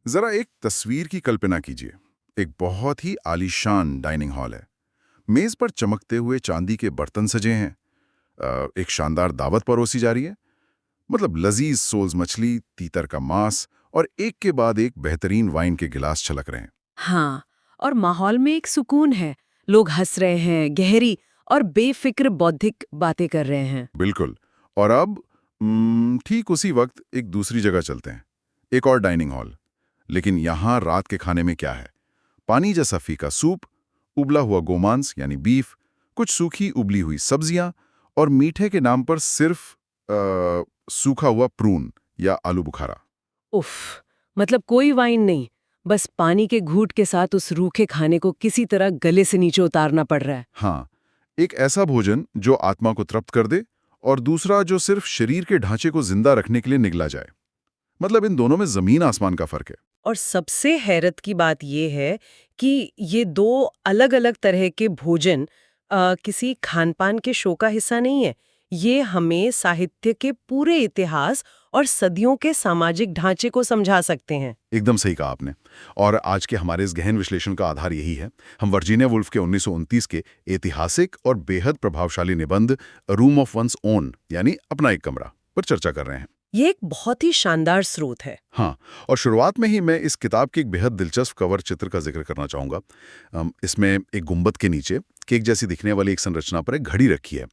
जरा एक तस्वीर की कल्पना कीजिए। एक बहुत ही आलीशान डाइनिंग हॉल है। मेज पर चमकते हुए चांदी के बर्तन सजे हैं। एक शानदार दावत परोसी जा रही है। मतलब लजीज सोल्स मछली, तीतर का मांस और एक के बाद एक बेहतरीन वाइन के गिलास छलक रहे हैं। हाँ, और माहौल में एक सुकून है। लोग हंस रहे हैं, गहरी और बेफिक्र बौद्धिक बातें कर रहे हैं। बिल्कुल। और अब ठीक उसी वक्त एक दूसरी जगह चलते हैं। एक और डाइनिंग हॉल। लेकिन यहाँ रात के खाने में क्या है? पानी जैसा फीका सूप, उबला हुआ गोमांस यानी बीफ, कुछ सूखी उबली हुई सब्जियां और मीठे के नाम पर सिर्फ सूखा हुआ प्रून या आलू बुखारा। उफ, मतलब कोई वाइन नहीं, बस पानी के घूंट के साथ उस रूखे खाने को किसी तरह गले से नीचे उतारना पड़ रहा है। हाँ, एक ऐसा भोजन जो आत्मा को तृप्त कर दे और दूसरा जो सिर्फ शरीर के ढांचे को जिंदा रखने के लिए निगला जाए। मतलब इन दोनों में जमीन आसमान का फर्क है। और सबसे हैरत की बात यह है कि ये दो अलग-अलग तरह के भोजन किसी खानपान के शो का हिस्सा नहीं है। ये हमें साहित्य के पूरे इतिहास और सदियों के सामाजिक ढांचे को समझा सकते हैं। एकदम सही कहा आपने। और आज के हमारे इस गहन विश्लेषण का आधार यही है। हम वर्जीनिया वुल्फ के 1929 के ऐतिहासिक और बेहद प्रभावशाली निबंध रूम ऑफ वंस ओन यानी अपना एक कमरा पर चर्चा कर रहे हैं। ये एक बहुत ही शानदार स्रोत है। हाँ, और शुरुआत में ही मैं इस किताब के एक बेहद दिलचस्प कवर चित्र का जिक्र करना चाहूँगा। इसमें एक गुंबद के नीचे केक जैसी दिखने वाली एक संरचना पर एक घड़ी रखी है।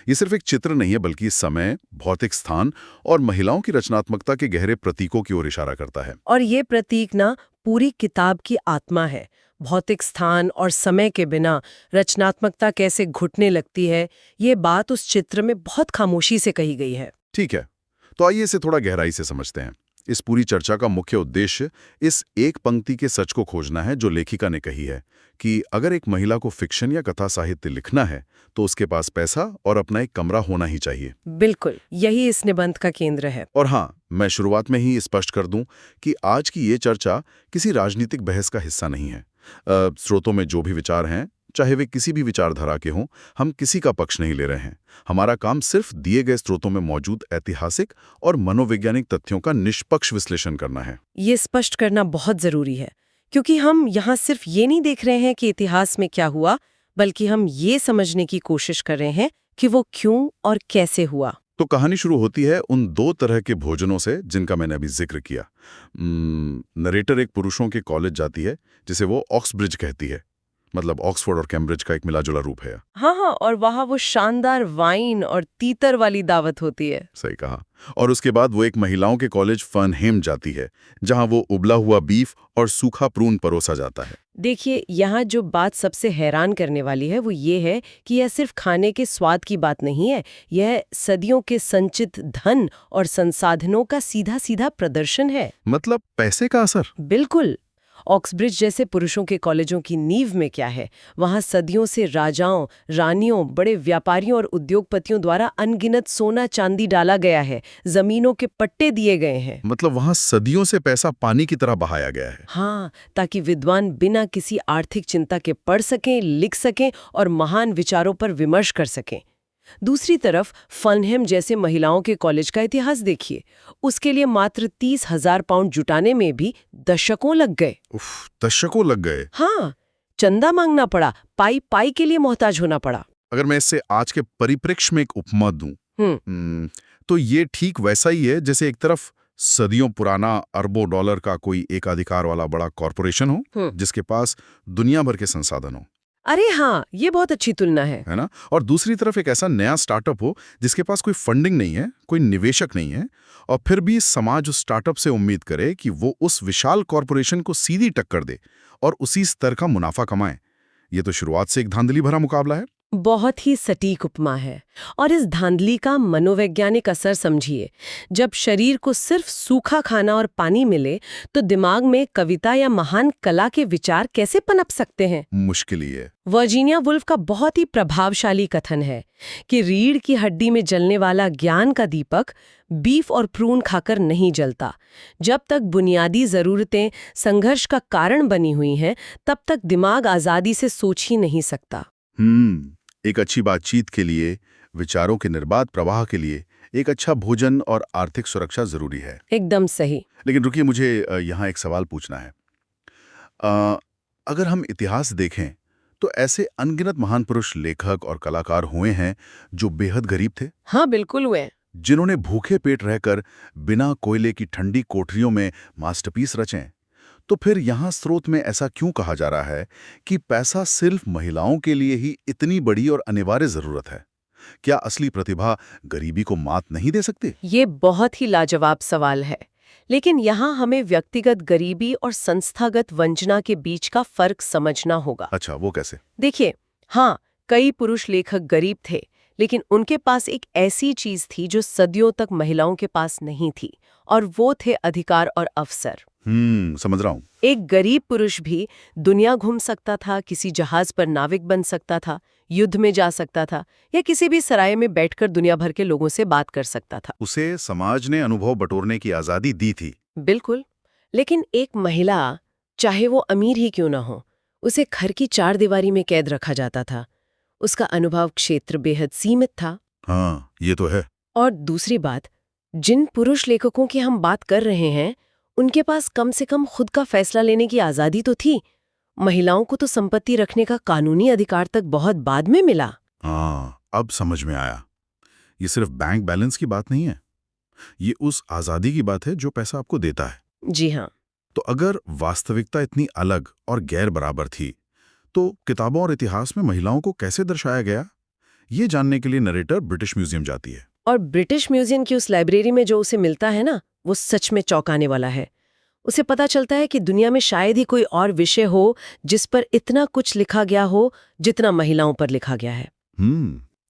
ये सिर्फ एक चित्र नहीं है, बल्कि समय, भौतिक स्थान और महिलाओं की रचनात्मकता के गहरे प्रतीकों की ओर इशारा करता है। और ये प्रतीक ना पूरी किताब की आत्मा है। भौतिक स्थान और समय के बिना रचनात्मकता कैसे घुटने लगती है, ये बात उस चित्र में बहुत खामोशी से कही गई है। ठीक है, तो आइए इसे थोड़ा गहराई से समझते हैं। इस पूरी चर्चा का मुख्य उद्देश्य इस एक पंक्ति के सच को खोजना है जो लेखिका ने कही है कि अगर एक महिला को फिक्शन या कथा साहित्य लिखना है तो उसके पास पैसा और अपना एक कमरा होना ही चाहिए। बिल्कुल, यही इस निबंध का केंद्र है। और हाँ, मैं शुरुआत में ही स्पष्ट कर दूं कि आज की ये चर्चा किसी राजनीतिक बहस का हिस्सा नहीं है। स्रोतों में जो भी विचार हैं, चाहे वे किसी भी विचारधारा के हों, हम किसी का पक्ष नहीं ले रहे हैं। हमारा काम सिर्फ दिए गए स्रोतों में मौजूद ऐतिहासिक और मनोवैज्ञानिक तथ्यों का निष्पक्ष विश्लेषण करना है। ये स्पष्ट करना बहुत जरूरी है, क्योंकि हम यहाँ सिर्फ ये नहीं देख रहे हैं कि इतिहास में क्या हुआ, बल्कि हम ये समझने की कोशिश कर रहे हैं कि वो क्यों और कैसे हुआ। तो कहानी शुरू होती है उन दो तरह के भोजनों से जिनका मैंने अभी जिक्र किया। नरेटर एक पुरुषों के कॉलेज जाती है जिसे वो ऑक्सब्रिज कहती है। मतलब ऑक्सफोर्ड और कैम्ब्रिज का एक मिलाजुला रूप है। हाँ हाँ, और वहाँ वो शानदार वाइन और तीतर वाली दावत होती है। सही कहा। और उसके बाद वो एक महिलाओं के कॉलेज फर्नहेम जाती है जहां वो उबला हुआ बीफ और सूखा प्रून परोसा जाता है। देखिए, यहाँ जो बात सबसे हैरान करने वाली है वो ये है कि यह सिर्फ खाने के स्वाद की बात नहीं है, यह सदियों के संचित धन और संसाधनों का सीधा सीधा प्रदर्शन है। मतलब पैसे का असर। बिल्कुल। ऑक्सब्रिज जैसे पुरुषों के कॉलेजों की नींव में क्या है? वहाँ सदियों से राजाओं, रानियों, बड़े व्यापारियों और उद्योगपतियों द्वारा अनगिनत सोना चांदी डाला गया है, जमीनों के पट्टे दिए गए हैं। मतलब वहां सदियों से पैसा पानी की तरह बहाया गया है। हाँ, ताकि विद्वान बिना किसी आर्थिक चिंता के पढ़ सकें, लिख सकें और महान विचारों पर विमर्श कर सकें। दूसरी तरफ फर्नहेम जैसे महिलाओं के कॉलेज का इतिहास देखिए। उसके लिए मात्र 30,000 पाउंड जुटाने में भी दशकों लग गए। उफ, दशकों लग गए। हाँ, चंदा मांगना पड़ा, पाई पाई के लिए मोहताज होना पड़ा। अगर मैं इससे आज के परिप्रेक्ष्य में एक उपमा दूं, तो ये ठीक वैसा ही है जैसे एक तरफ सदियों पुराना अरबों डॉलर का कोई एकाधिकार वाला बड़ा कॉरपोरेशन हो जिसके पास दुनिया भर के संसाधन हो। अरे हाँ, ये बहुत अच्छी तुलना है ना? और दूसरी तरफ एक ऐसा नया स्टार्टअप हो जिसके पास कोई फंडिंग नहीं है, कोई निवेशक नहीं है, और फिर भी समाज उस स्टार्टअप से उम्मीद करे कि वो उस विशाल कॉरपोरेशन को सीधी टक्कर दे और उसी स्तर का मुनाफा कमाए। ये तो शुरुआत से एक धांधली भरा मुकाबला है। बहुत ही सटीक उपमा है। और इस धांधली का मनोवैज्ञानिक असर समझिए। जब शरीर को सिर्फ सूखा खाना और पानी मिले तो दिमाग में कविता या महान कला के विचार कैसे पनप सकते हैं? मुश्किल ही है। वर्जीनिया वुल्फ का बहुत ही प्रभावशाली कथन है कि रीढ़ की हड्डी में जलने वाला ज्ञान का दीपक बीफ और प्रून खाकर नहीं जलता। जब तक बुनियादी जरूरतें संघर्ष का कारण बनी हुई हैं, तब तक दिमाग आजादी से सोच ही नहीं सकता। एक अच्छी बातचीत के लिए, विचारों के निर्बाध प्रवाह के लिए एक अच्छा भोजन और आर्थिक सुरक्षा जरूरी है। एकदम सही। लेकिन रुकिए, मुझे यहाँ एक सवाल पूछना है। अ, अगर हम इतिहास देखें तो ऐसे अनगिनत महान पुरुष, लेखक और कलाकार हुए हैं जो बेहद गरीब थे, हाँ, बिल्कुल हुए। जिन्होंने भूखे पेट रहकर बिना कोयले की ठंडी कोठरियों में मास्टरपीस रचे। तो फिर यहाँ स्रोत में ऐसा क्यों कहा जा रहा है कि पैसा सिर्फ महिलाओं के लिए ही इतनी बड़ी और अनिवार्य जरूरत है? क्या असली प्रतिभा गरीबी को मात नहीं दे सकती? ये बहुत ही लाजवाब सवाल है। लेकिन यहाँ हमें व्यक्तिगत गरीबी और संस्थागत वंचना के बीच का फर्क समझना होगा। अच्छा, वो कैसे? देखिए, हाँ, कई पुरुष लेखक गरीब थे, लेकिन उनके पास एक ऐसी चीज थी जो सदियों तक महिलाओं के पास नहीं थी, और वो थे अधिकार और अवसर। समझ रहा हूँ। एक गरीब पुरुष भी दुनिया घूम सकता था, किसी जहाज पर नाविक बन सकता था, युद्ध में जा सकता था, या किसी भी सराय में बैठकर दुनिया भर के लोगों से बात कर सकता था। उसे समाज ने अनुभव बटोरने की आजादी दी थी। बिल्कुल। लेकिन एक महिला, चाहे वो अमीर ही क्यों ना हो, उसे घर की चार दीवारी में कैद रखा जाता था। उसका अनुभव क्षेत्र बेहद सीमित था। हाँ, ये तो है। और दूसरी बात, जिन पुरुष लेखकों की हम बात कर रहे हैं, उनके पास कम से कम खुद का फैसला लेने की आज़ादी तो थी। महिलाओं को तो संपत्ति रखने का कानूनी अधिकार तक बहुत बाद में मिला। हाँ, अब समझ में आया। ये सिर्फ बैंक बैलेंस की बात नहीं है, ये उस आजादी की बात है जो पैसा आपको देता है। जी हाँ। तो अगर वास्तविकता इतनी अलग और गैर बराबर थी, तो किताबों और इतिहास में महिलाओं को कैसे दर्शाया गया? ये जानने के लिए नरेटर ब्रिटिश म्यूजियम जाती है। और ब्रिटिश म्यूजियम की उस लाइब्रेरी में जो उसे मिलता है ना, वो सच में चौंकाने वाला है। उसे पता चलता है कि दुनिया में शायद ही कोई और विषय हो जिस पर इतना कुछ लिखा गया हो जितना महिलाओं पर लिखा गया है।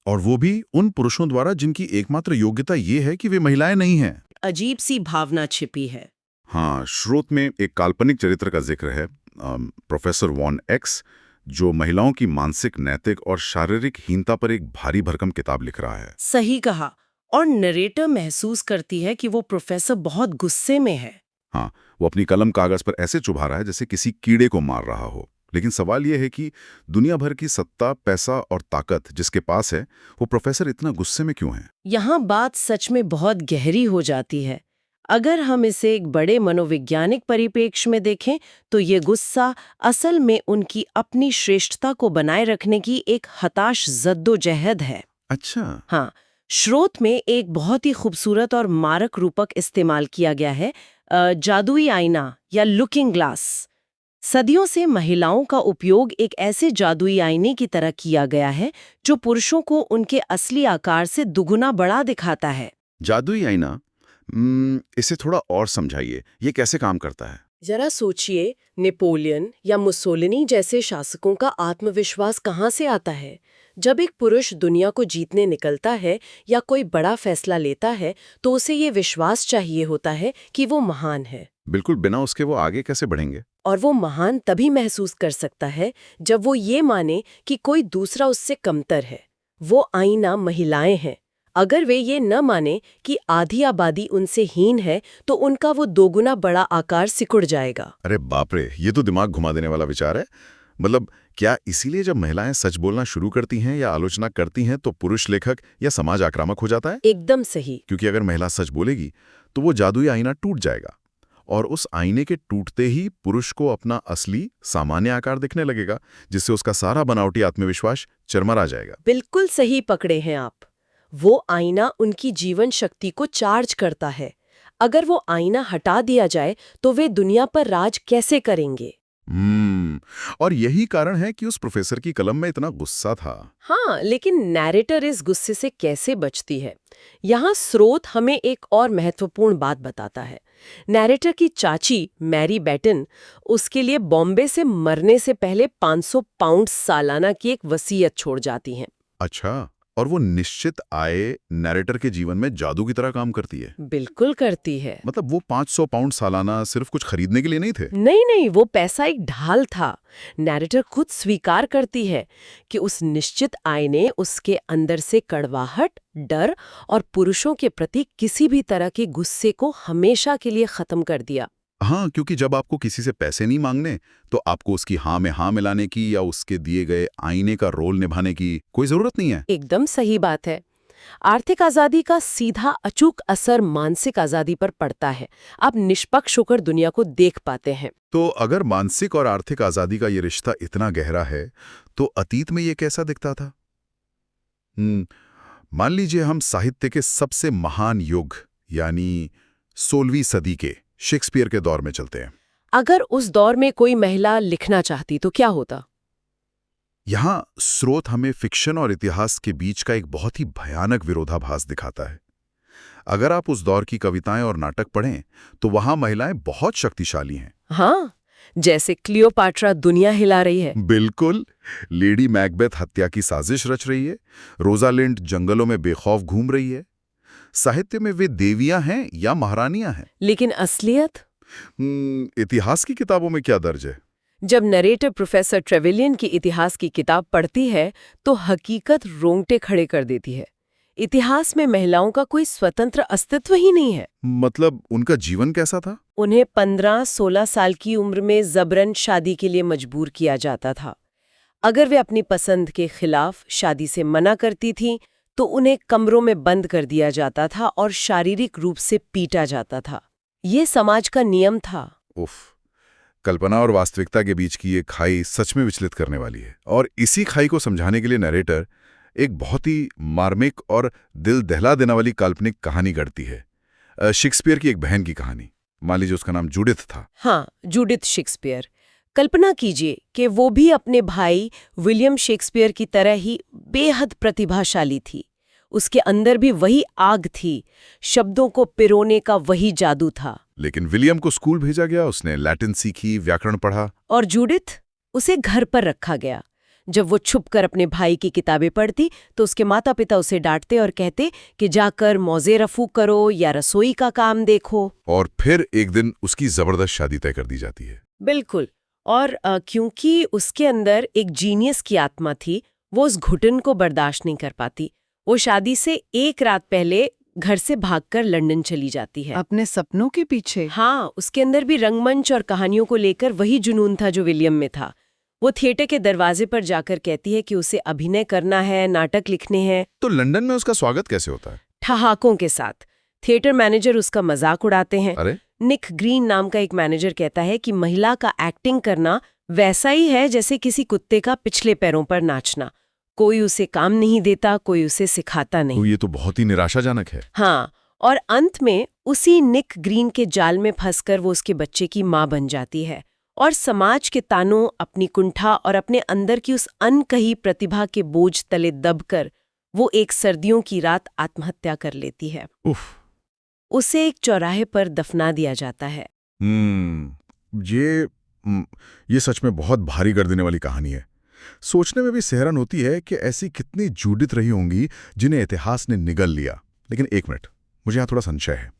और वो भी उन पुरुषों द्वारा जिनकी एकमात्र योग्यता ये है कि वे महिलाएं नहीं हैं। अजीब सी भावना छिपी है। हाँ, स्रोत में एक काल्पनिक चरित्र का जिक्र है, प्रोफेसर वॉन एक्स, जो महिलाओं की मानसिक, नैतिक और शारीरिक हीनता पर एक भारी भरकम किताब लिख रहा है। सही कहा। और नरेटर महसूस करती है कि वो प्रोफेसर बहुत गुस्से में है। हाँ, वो अपनी कलम कागज पर ऐसे चुभा रहा है जैसे किसी कीड़े को मार रहा हो। लेकिन सवाल यह है कि दुनिया भर की सत्ता, पैसा और ताकत जिसके पास है, वो प्रोफेसर इतना गुस्से में क्यों है? यहाँ बात सच में बहुत गहरी हो जाती है। अगर हम इसे एक बड़े मनोवैज्ञानिक परिप्रेक्ष्य में देखें तो ये गुस्सा असल में उनकी अपनी श्रेष्ठता को बनाए रखने की एक हताश जद्दोजहद है। अच्छा। हाँ, स्रोत में एक बहुत ही खूबसूरत और मारक रूपक इस्तेमाल किया गया है, जादुई आईना या लुकिंग ग्लास। सदियों से महिलाओं का उपयोग एक ऐसे जादुई आईने की तरह किया गया है जो पुरुषों को उनके असली आकार से दुगुना बड़ा दिखाता है। जादुई आईना, इसे थोड़ा और समझाइए, ये कैसे काम करता है? जरा सोचिए, नेपोलियन या मुसोलिनी जैसे शासकों का आत्मविश्वास कहाँ से आता है? जब एक पुरुष दुनिया को जीतने निकलता है या कोई बड़ा फैसला लेता है तो उसे ये विश्वास चाहिए होता है कि वो महान है। बिल्कुल, बिना उसके वो आगे कैसे बढ़ेंगे? और वो महान तभी महसूस कर सकता है जब वो ये माने कि कोई दूसरा उससे कमतर है। वो आईना महिलाएं हैं। अगर वे ये न माने कि आधी आबादी उनसे हीन है तो उनका वो दोगुना बड़ा आकार सिकुड़ जाएगा। अरे बाप रे, ये तो दिमाग घुमा देने वाला विचार है। मतलब क्या इसीलिए जब महिलाएं सच बोलना शुरू करती हैं या आलोचना करती हैं तो पुरुष लेखक या समाज आक्रामक हो जाता है? एकदम सही। क्योंकि अगर महिला सच बोलेगी तो वो जादुई आईना टूट जाएगा, और उस आईने के टूटते ही पुरुष को अपना असली सामान्य आकार दिखने लगेगा, जिससे उसका सारा बनावटी आत्मविश्वास चरमरा जाएगा। बिल्कुल सही पकड़े हैं आप। वो आईना उनकी जीवन शक्ति को चार्ज करता है। अगर वो आईना हटा दिया जाए तो वे दुनिया पर राज कैसे करेंगे? और यही कारण है कि उस प्रोफेसर की कलम में इतना गुस्सा था। हाँ, लेकिन नैरेटर इस गुस्से से कैसे बचती है? यहाँ स्रोत हमें एक और महत्वपूर्ण बात बताता है। नैरेटर की चाची मैरी बेटन उसके लिए बॉम्बे से मरने से पहले 500 पाउंड सालाना की एक वसीयत छोड़ जाती हैं। अच्छा, और वो निश्चित आय नैरेटर के जीवन में जादू की तरह काम करती है। बिल्कुल करती है। मतलब वो 500 पाउंड सालाना सिर्फ कुछ खरीदने के लिए नहीं थे। नहीं, वो पैसा एक ढाल था। नैरेटर खुद स्वीकार करती है कि उस निश्चित आय ने उसके अंदर से कड़वाहट, डर और पुरुषों के प्रति किसी भी तरह के गुस्से को हमेशा के लिए खत्म कर दिया। हाँ, क्योंकि जब आपको किसी से पैसे नहीं मांगने तो आपको उसकी हाँ में हाँ मिलाने की या उसके दिए गए आईने का रोल निभाने की कोई जरूरत नहीं है। एकदम सही बात है। आर्थिक आजादी का सीधा अचूक असर मानसिक आजादी पर पड़ता है। आप निष्पक्ष होकर दुनिया को देख पाते हैं। तो अगर मानसिक और आर्थिक आजादी का ये रिश्ता इतना गहरा है, तो अतीत में ये कैसा दिखता था? मान लीजिए हम साहित्य के सबसे महान युग यानी 16वीं सदी के शेक्सपियर के दौर में चलते हैं। अगर उस दौर में कोई महिला लिखना चाहती तो क्या होता? यहां स्रोत हमें फिक्शन और इतिहास के बीच का एक बहुत ही भयानक विरोधाभास दिखाता है। अगर आप उस दौर की कविताएं और नाटक पढ़ें, तो वहां महिलाएं बहुत शक्तिशाली हैं। हाँ, जैसे क्लियोपाट्रा दुनिया हिला रही है। बिल्कुल। लेडी मैकबेथ हत्या की साजिश रच रही है, रोजालिंड जंगलों में बेखौफ घूम रही है। साहित्य में वे देवियां हैं या महारानियां हैं। लेकिन असलियत? इतिहास की किताबों में क्या दर्ज है? जब नरेटर प्रोफेसर ट्रेवेलियन की इतिहास की किताब पढ़ती है तो हकीकत रोंगटे खड़े कर देती है। इतिहास में महिलाओं का कोई स्वतंत्र अस्तित्व ही नहीं है। मतलब उनका जीवन कैसा था? उन्हें 15-16 साल की उम्र में जबरन शादी के लिए मजबूर किया जाता था। अगर वे अपनी पसंद के खिलाफ शादी से मना करती थीं, तो उन्हें कमरों में बंद कर दिया जाता था और शारीरिक रूप से पीटा जाता था। ये समाज का नियम था। उफ, कल्पना और वास्तविकता के बीच की ये खाई सच में विचलित करने वाली है। और इसी खाई को समझाने के लिए नरेटर एक बहुत ही मार्मिक और दिल दहला देने वाली काल्पनिक कहानी गढ़ती है। शेक्सपियर की एक बहन की कहानी। मान लीजिए उसका नाम जूडिथ था। हाँ, जूडिथ शेक्सपियर। कल्पना कीजिए कि वो भी अपने भाई विलियम शेक्सपियर की तरह ही बेहद प्रतिभाशाली थी। उसके अंदर भी वही आग थी, शब्दों को पिरोने का वही जादू था। लेकिन विलियम को स्कूल भेजा गया, उसने लैटिन सीखी, व्याकरण पढ़ा। और जूडिथ? उसे घर पर रखा गया। जब वो छुपकर अपने भाई की किताबें पढ़ती तो उसके माता पिता उसे डांटते और कहते कि जाकर मौजे रफू करो या रसोई का काम देखो। और फिर एक दिन उसकी जबरदस्त शादी तय कर दी जाती है। बिल्कुल। और क्योंकि उसके अंदर एक जीनियस की आत्मा थी, वो उस घुटन को बर्दाश्त नहीं कर पाती। वो शादी से एक रात पहले घर से भागकर लंदन चली जाती है, अपने सपनों के पीछे। हाँ, उसके अंदर भी रंगमंच और कहानियों को लेकर वही जुनून था जो विलियम में था। वो थिएटर के दरवाजे पर जाकर कहती है कि उसे अभिनय करना है, नाटक लिखने हैं। तो लंदन में उसका स्वागत कैसे होता है? ठहाकों के साथ। थिएटर मैनेजर उसका मजाक उड़ाते हैं। अरे, निक ग्रीन नाम का एक मैनेजर कहता है कि महिला का एक्टिंग करना वैसा ही है जैसे किसी कुत्ते का पिछले पैरों पर नाचना। कोई उसे काम नहीं देता, कोई उसे सिखाता नहीं। तो ये तो बहुत ही निराशाजनक है। हाँ, और अंत में उसी निक ग्रीन के जाल में फंसकर वो उसके बच्चे की माँ बन जाती है और समाज के तानों, अपनी कुंठा और अपने अंदर की उस अनकही प्रतिभा के बोझ तले दबकर वो एक सर्दियों की रात आत्महत्या कर लेती है। उफ। उसे एक चौराहे पर दफना दिया जाता है। ये सच में बहुत भारी कर देने वाली कहानी है। सोचने में भी हैरान होती है कि ऐसी कितनी जूडिथ रही होंगी जिन्हें इतिहास ने निगल लिया। लेकिन एक मिनट, मुझे यहाँ थोड़ा संशय है।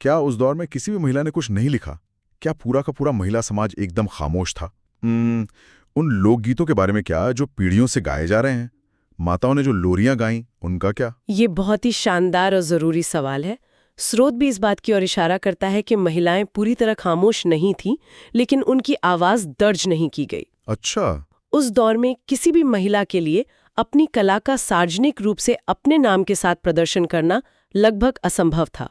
क्या उस दौर में किसी भी महिला ने कुछ नहीं लिखा? क्या पूरा का पूरा महिला समाज एकदम खामोश था? उन लोकगीतों के बारे में क्या जो पीढ़ियों से गाए जा रहे हैं? माताओं ने जो लोरियां गाईं, उनका क्या? ये बहुत ही शानदार और जरूरी सवाल है। स्रोत भी इस बात की ओर इशारा करता है कि महिलाएं पूरी तरह खामोश नहीं थीं, लेकिन उनकी आवाज दर्ज नहीं की गई। अच्छा। उस दौर में किसी भी महिला के लिए अपनी कला का सार्वजनिक रूप से अपने नाम के साथ प्रदर्शन करना लगभग असंभव था।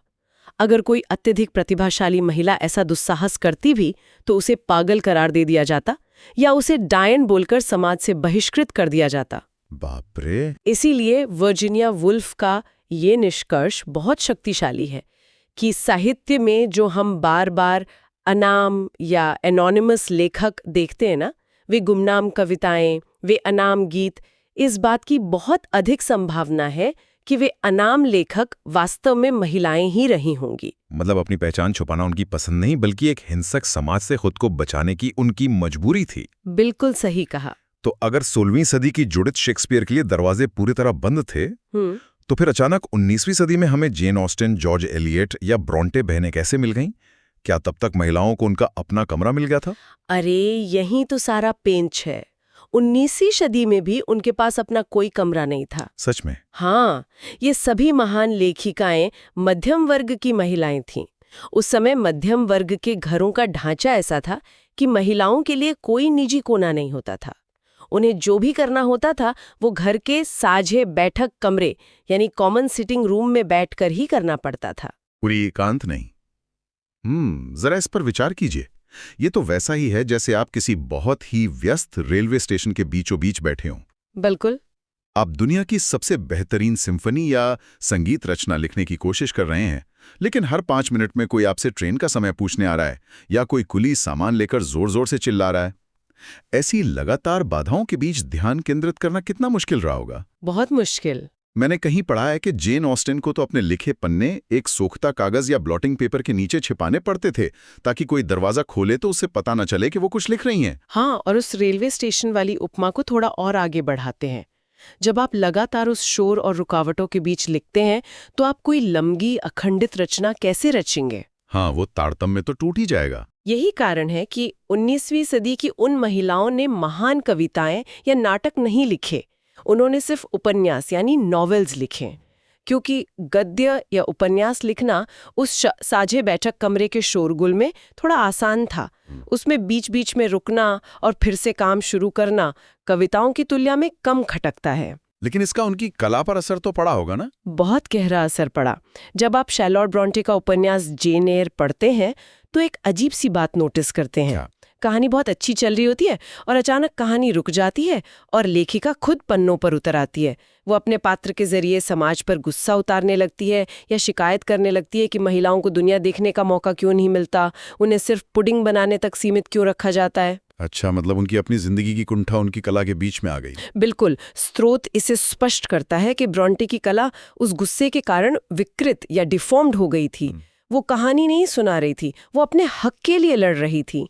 अगर कोई अत्यधिक प्रतिभाशाली महिला ऐसा दुस्साहस करती भी तो उसे पागल करार दे दिया जाता या उसे डायन बोलकर समाज से बहिष्कृत कर दिया जाता। बाप रे। इसीलिए वर्जीनिया वुल्फ का ये निष्कर्ष बहुत शक्तिशाली है कि साहित्य में जो हम बार बार अनाम या एनोनिमस लेखक देखते हैं ना, वे गुमनाम कविताएं, वे अनाम गीत, इस बात की बहुत अधिक संभावना है कि वे अनाम लेखक वास्तव में महिलाएं ही रही होंगी। मतलब अपनी पहचान छुपाना उनकी पसंद नहीं, बल्कि एक हिंसक समाज से खुद को बचाने की उनकी मजबूरी थी। बिल्कुल सही कहा। तो अगर 16वीं सदी की जूडिथ शेक्सपियर के लिए दरवाजे पूरी तरह बंद थे, तो फिर अचानक 19वीं सदी में हमें जेन ऑस्टिन, जॉर्ज एलियट या ब्रॉन्टे बहनें कैसे मिल गईं? क्या तब तक महिलाओं को उनका अपना कमरा मिल गया था? अरे, यही तो सारा पेंच है। 19वीं सदी में भी उनके पास अपना कोई कमरा नहीं था। सच में? हाँ, ये सभी महान लेखिकाएं मध्यम वर्ग की महिलाएं थीं। उस समय मध्यम वर्ग के घरों का ढांचा ऐसा था कि महिलाओं के लिए कोई निजी कोना नहीं होता था। उन्हें जो भी करना होता था वो घर के साझे बैठक कमरे यानी कॉमन सिटिंग रूम में बैठकर ही करना पड़ता था। पूरी एकांत नहीं। जरा इस पर विचार कीजिए। ये तो वैसा ही है जैसे आप किसी बहुत ही व्यस्त रेलवे स्टेशन के बीचों बीच बैठे हों। बिल्कुल। आप दुनिया की सबसे बेहतरीन सिम्फनी या संगीत रचना लिखने की कोशिश कर रहे हैं, लेकिन हर 5 मिनट में कोई आपसे ट्रेन का समय पूछने आ रहा है या कोई कुली सामान लेकर जोर जोर से चिल्ला रहा है। ऐसी लगातार बाधाओं के बीच ध्यान केंद्रित करना कितना मुश्किल रहा होगा। बहुत मुश्किल। मैंने कहीं पढ़ा है कि जेन ऑस्टिन को तो अपने लिखे पन्ने एक सोखता कागज या ब्लॉटिंग पेपर के नीचे छिपाने पड़ते थे ताकि कोई दरवाजा खोले तो उसे पता न चले कि वो कुछ लिख रही हैं। हाँ, और उस रेलवे स्टेशन वाली उपमा को थोड़ा और आगे बढ़ाते हैं। जब आप लगातार उस शोर और रुकावटों के बीच लिखते हैं तो आप कोई लंबी अखंडित रचना कैसे रचेंगे? हाँ, वो तारतम्य तो टूट ही जाएगा। यही कारण है कि 19वीं सदी की उन महिलाओं ने महान कविताएं या नाटक नहीं लिखे, उन्होंने सिर्फ उपन्यास यानी नॉवेल्स लिखे, क्योंकि गद्य या उपन्यास लिखना उस साझे बैठक कमरे के शोरगुल में थोड़ा आसान था। उसमें बीच बीच में रुकना और फिर से काम शुरू करना कविताओं की तुलना में कम खटकता है। लेकिन इसका उनकी कला पर असर तो पड़ा होगा ना? बहुत गहरा असर पड़ा। जब आप शैरलॉट ब्रॉन्टे का उपन्यास जेन एयर पढ़ते हैं तो एक अजीब सी बात नोटिस करते हैं। कहानी बहुत अच्छी चल रही होती है और अचानक कहानी रुक जाती है और लेखिका खुद पन्नों पर उतर आती है। वो अपने पात्र के जरिए समाज पर गुस्सा उतारने लगती है या शिकायत करने लगती है कि महिलाओं को दुनिया देखने का मौका क्यों नहीं मिलता, उन्हें सिर्फ पुडिंग बनाने तक सीमित क्यों रखा जाता है। अच्छा, मतलब उनकी अपनी जिंदगी की कुंठा उनकी कला के बीच में आ गई। बिल्कुल। स्रोत इसे स्पष्ट करता है कि ब्रॉन्टे की कला उस गुस्से के कारण विकृत या डिफॉर्म्ड हो गई थी। वो कहानी नहीं सुना रही थी, वो अपने हक के लिए लड़ रही थी।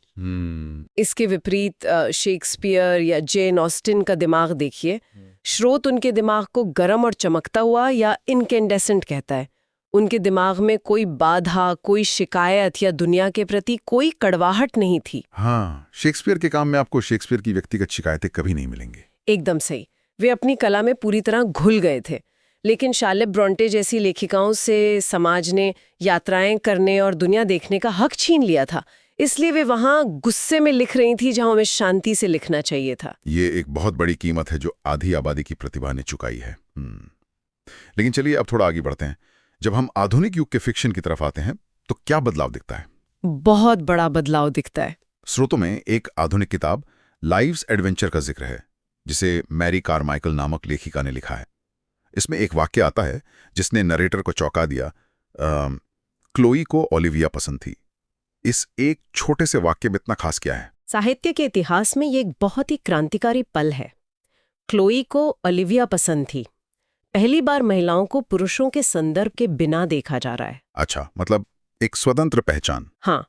इसके विपरीत शेक्सपियर या जेन ऑस्टिन का दिमाग देखिए। स्रोत उनके दिमाग को गर्म और चमकता हुआ या इनकेंडेसेंट कहता है। उनके दिमाग में कोई बाधा, कोई शिकायत या दुनिया के प्रति कोई कड़वाहट नहीं थी। हाँ, शेक्सपियर के काम में आपको शेक्सपियर की व्यक्तिगत शिकायतें कभी नहीं मिलेंगी। एकदम सही। वे अपनी कला में पूरी तरह घुल गए थे। लेकिन शार्लेट ब्रॉन्टे जैसी लेखिकाओं से समाज ने यात्राएं करने और दुनिया देखने का हक छीन लिया था, इसलिए वे वहां गुस्से में लिख रही थी जहां उन्हें शांति से लिखना चाहिए था। ये एक बहुत बड़ी कीमत है जो आधी आबादी की प्रतिभा ने चुकाई है। लेकिन चलिए अब थोड़ा आगे बढ़ते हैं। जब हम आधुनिक युग के फिक्शन की तरफ आते हैं तो क्या बदलाव दिखता है? बहुत बड़ा बदलाव दिखता है। स्रोतों में एक आधुनिक किताब लाइव्स एडवेंचर का जिक्र है, जिसे मैरी कारमाइकल नामक लेखिका ने लिखा है। इसमें एक वाक्य आता है जिसने नरेटर को चौंका दिया। क्लोई को ओलिविया पसंद थी। इस एक छोटे से वाक्य में इतना खास क्या है? साहित्य के इतिहास में ये एक बहुत ही क्रांतिकारी पल है। क्लोई को ओलिविया पसंद थी। पहली बार महिलाओं को पुरुषों के संदर्भ के बिना देखा जा रहा है। अच्छा, मतलब एक स्वतंत्र पहचान। हाँ,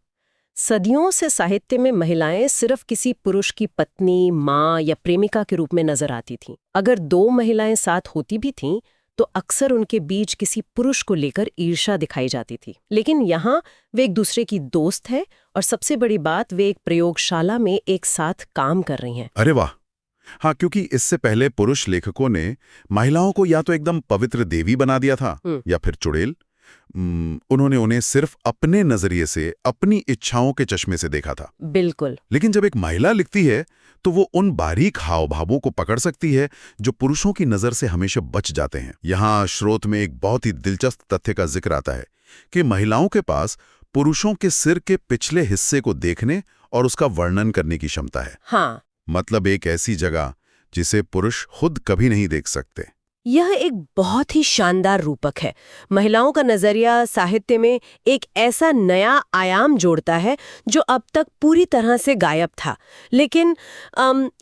सदियों से साहित्य में महिलाएं सिर्फ किसी पुरुष की पत्नी, माँ या प्रेमिका के रूप में नजर आती थीं। अगर 2 महिलाएं साथ होती भी थीं तो अक्सर उनके बीच किसी पुरुष को लेकर ईर्ष्या दिखाई जाती थी। लेकिन यहाँ वे एक दूसरे की दोस्त है और सबसे बड़ी बात, वे एक प्रयोगशाला में एक साथ काम कर रही हैं। अरे वाह! हाँ, क्योंकि इससे पहले पुरुष लेखकों ने महिलाओं को या तो एकदम पवित्र देवी बना दिया था या फिर चुड़ैल। उन्होंने उन्हें सिर्फ अपने नजरिए से, अपनी इच्छाओं के चश्मे से देखा था। बिल्कुल। लेकिन जब एक महिला लिखती है तो वो उन बारीक हाव भावों को पकड़ सकती है जो पुरुषों की नजर से हमेशा बच जाते हैं। यहाँ स्रोत में एक बहुत ही दिलचस्प तथ्य का जिक्र आता है कि महिलाओं के पास पुरुषों के सिर के पिछले हिस्से को देखने और उसका वर्णन करने की क्षमता है। हाँ, मतलब एक ऐसी जगह जिसे पुरुष खुद कभी नहीं देख सकते। यह एक बहुत ही शानदार रूपक है। महिलाओं का नजरिया साहित्य में एक ऐसा नया आयाम जोड़ता है जो अब तक पूरी तरह से गायब था। लेकिन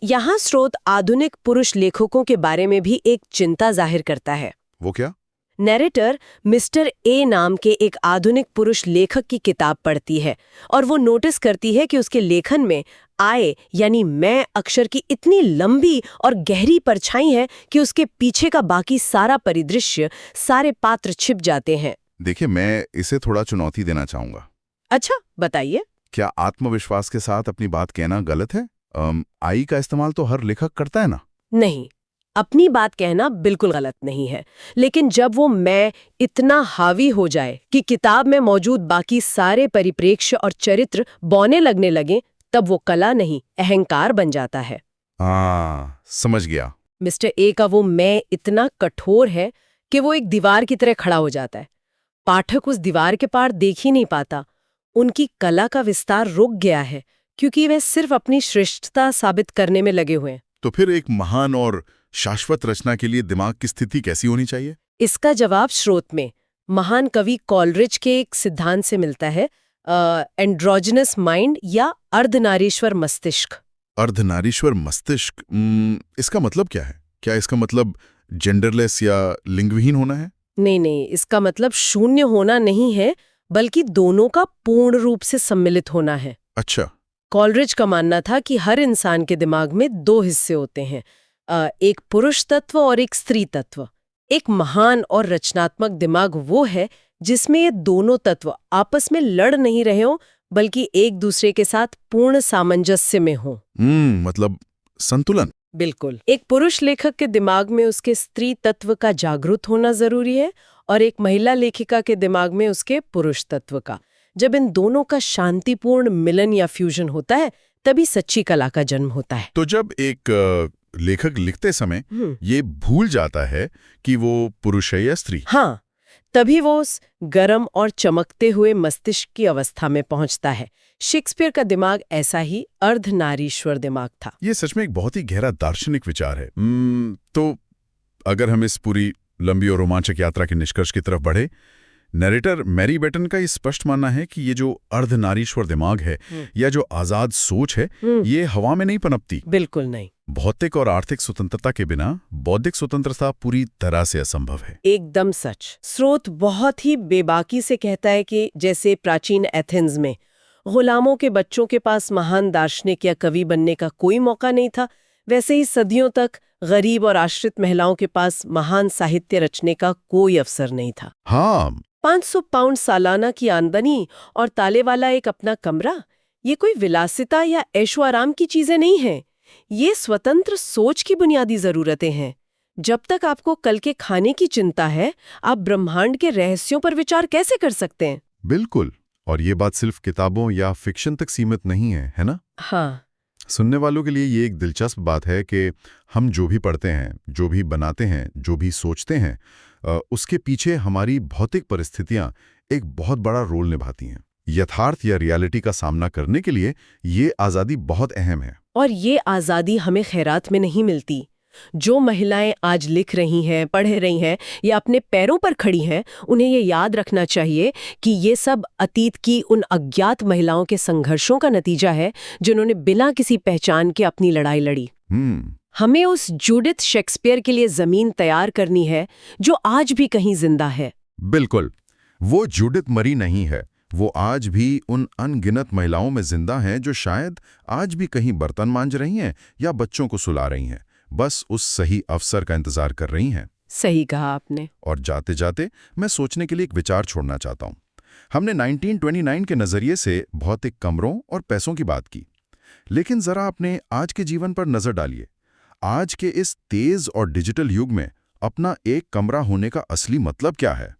यहाँ स्रोत आधुनिक पुरुष लेखकों के बारे में भी एक चिंता जाहिर करता है। वो क्या? नैरेटर मिस्टर ए नाम के एक आधुनिक पुरुष लेखक की किताब पढ़ती है और वो नोटिस करती है कि उसके लेखन में आए यानी मैं अक्षर की इतनी लंबी और गहरी परछाई है कि उसके पीछे का बाकी सारा परिदृश्य, सारे पात्र छिप जाते हैं। देखिए, मैं इसे थोड़ा चुनौती देना चाहूंगा। अच्छा, बताइए। क्या आत्मविश्वास के साथ अपनी बात कहना गलत है? आई का इस्तेमाल तो हर लेखक करता है ना? नहीं, अपनी बात कहना बिल्कुल गलत नहीं है, लेकिन जब वो मैं इतना हावी हो जाए कि किताब में मौजूद बाकी सारे परिप्रेक्ष्य और चरित्र बौने लगने लगे, तब वो कला नहीं, अहंकार बन जाता है। समझ गया। मिस्टर ए का वो मैं इतना कठोर है कि वो एक दीवार की तरह खड़ा हो जाता है। पाठक उस दीवार के पार देख ही नहीं पाता। उनकी कला का विस्तार रुक गया है क्योंकि वे सिर्फ अपनी श्रेष्ठता साबित करने में लगे हुए हैं। तो फिर एक महान और शाश्वत रचना के लिए दिमाग की स्थिति कैसी होनी चाहिए? इसका जवाब स्रोत में महान कवि कॉलरिज के एक सिद्धांत से मिलता है, एंड्रोजिनस माइंड या अर्धनारीश्वर मस्तिष्क। अर्धनारीश्वर मस्तिष्क, इसका मतलब क्या है? क्या इसका मतलब जेंडरलेस या लिंगविहीन होना है? नहीं, इसका मतलब शून्य होना नहीं है, बल्कि दोनों का पूर्ण रूप से सम्मिलित होना है। अच्छा। कॉलरिज का मानना था कि हर इंसान के दिमाग में दो हिस्से होते हैं, एक पुरुष तत्व और एक स्त्री तत्व। एक महान और रचनात्मक दिमाग वो है जिसमें ये दोनों तत्व आपस में लड़ नहीं रहे हों, बल्कि एक दूसरे के साथ पूर्ण सामंजस्य में हों। मतलब संतुलन। बिल्कुल। एक पुरुष लेखक के दिमाग में उसके स्त्री तत्व का जागृत होना जरूरी है और एक महिला लेखिका के दिमाग में उसके पुरुष तत्व का। जब इन दोनों का शांतिपूर्ण मिलन या फ्यूजन होता है, तभी सच्ची कला का जन्म होता है। तो जब एक लेखक लिखते समय ये भूल जाता है कि वो पुरुष है या स्त्री, हाँ, तभी वो उस गरम और चमकते हुए मस्तिष्क की अवस्था में पहुंचता है। शेक्सपियर का दिमाग ऐसा ही अर्धनारीश्वर दिमाग था। ये सच में एक बहुत ही गहरा दार्शनिक विचार है। तो अगर हम इस पूरी लंबी और रोमांचक यात्रा के निष्कर्ष की तरफ बढ़े, नरेटर मैरी बेटन का ये स्पष्ट मानना है कि ये जो अर्धनारीश्वर दिमाग है या जो आजाद सोच है, ये हवा में नहीं पनपती। बिल्कुल नहीं। भौतिक और आर्थिक स्वतंत्रता के बिना बौद्धिक स्वतंत्रता पूरी तरह से असंभव है। एकदम सच। स्रोत बहुत ही बेबाकी से कहता है कि जैसे प्राचीन एथेंस में गुलामों के बच्चों के पास महान दार्शनिक या कवि बनने का कोई मौका नहीं था, वैसे ही सदियों तक गरीब और आश्रित महिलाओं के पास महान साहित्य रचने का कोई अवसर नहीं था। हाँ, 500 पाउंड सालाना की आमदनी और ताले वाला एक अपना कमरा, ये कोई विलासिता या ऐशो आराम की चीजें नहीं हैं। ये स्वतंत्र सोच की बुनियादी जरूरतें हैं। जब तक आपको कल के खाने की चिंता है, आप ब्रह्मांड के रहस्यों पर विचार कैसे कर सकते हैं? बिल्कुल। और ये बात सिर्फ किताबों या फिक्शन तक सीमित नहीं है ना? हाँ। सुनने वालों के लिए ये एक दिलचस्प बात है कि हम जो भी पढ़ते हैं, जो भी बनाते हैं, जो भी सोचते हैं, उसके पीछे हमारी भौतिक परिस्थितियां एक बहुत बड़ा रोल निभाती हैं। यथार्थ या रियलिटी का सामना करने के लिए ये आज़ादी बहुत अहम है। और ये आज़ादी हमें खैरात में नहीं मिलती। जो महिलाएं आज लिख रही हैं, पढ़ रही हैं या अपने पैरों पर खड़ी हैं, उन्हें ये याद रखना चाहिए कि ये सब अतीत की उन अज्ञात महिलाओं के संघर्षों का नतीजा है जिन्होंने बिना किसी पहचान के अपनी लड़ाई लड़ी। हमें उस जूडिथ शेक्सपियर के लिए जमीन तैयार करनी है जो आज भी कहीं जिंदा है। बिल्कुल। वो जूडिथ मरी नहीं है, वो आज भी उन अनगिनत महिलाओं में जिंदा हैं जो शायद आज भी कहीं बर्तन मांज रही हैं या बच्चों को सुला रही हैं, बस उस सही अवसर का इंतजार कर रही हैं। सही कहा आपने। और जाते जाते मैं सोचने के लिए एक विचार छोड़ना चाहता हूं। हमने 1929 के नजरिए से भौतिक कमरों और पैसों की बात की, लेकिन जरा अपने आज के जीवन पर नजर डालिए। आज के इस तेज और डिजिटल युग में अपना एक कमरा होने का असली मतलब क्या है?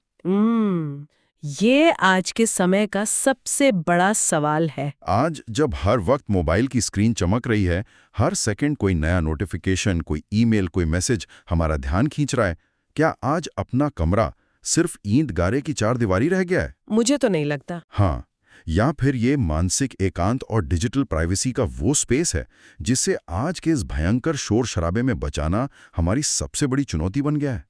ये आज के समय का सबसे बड़ा सवाल है। आज जब हर वक्त मोबाइल की स्क्रीन चमक रही है, हर सेकंड कोई नया नोटिफिकेशन, कोई ईमेल, कोई मैसेज हमारा ध्यान खींच रहा है, क्या आज अपना कमरा सिर्फ ईंट गारे की चारदीवारी रह गया है? मुझे तो नहीं लगता। हाँ, या फिर ये मानसिक एकांत और डिजिटल प्राइवेसी का वो स्पेस है जिससे आज के इस भयंकर शोर शराबे में बचाना हमारी सबसे बड़ी चुनौती बन गया है।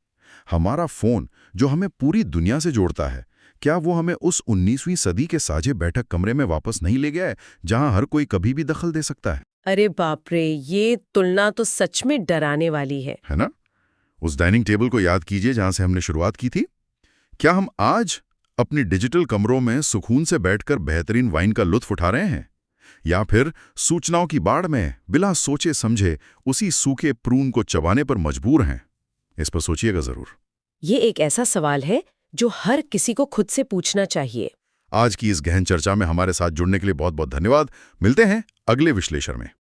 हमारा फोन जो हमें पूरी दुनिया से जोड़ता है, क्या वो हमें उस 19वीं सदी के साझे बैठक कमरे में वापस नहीं ले गया है जहां हर कोई कभी भी दखल दे सकता है? अरे बाप रे, ये तुलना तो सच में डराने वाली है ना? उस डाइनिंग टेबल को याद कीजिए जहां से हमने शुरुआत की थी। क्या हम आज अपनी डिजिटल कमरों में सुकून से बैठकर बेहतरीन वाइन का लुत्फ उठा रहे हैं, या फिर सूचनाओं की बाढ़ में बिना सोचे समझे उसी सूखे प्रून को चबाने पर मजबूर हैं? इस पर सोचिएगा जरूर। ये एक ऐसा सवाल है जो हर किसी को खुद से पूछना चाहिए। आज की इस गहन चर्चा में हमारे साथ जुड़ने के लिए बहुत बहुत धन्यवाद। मिलते हैं अगले विश्लेषण में।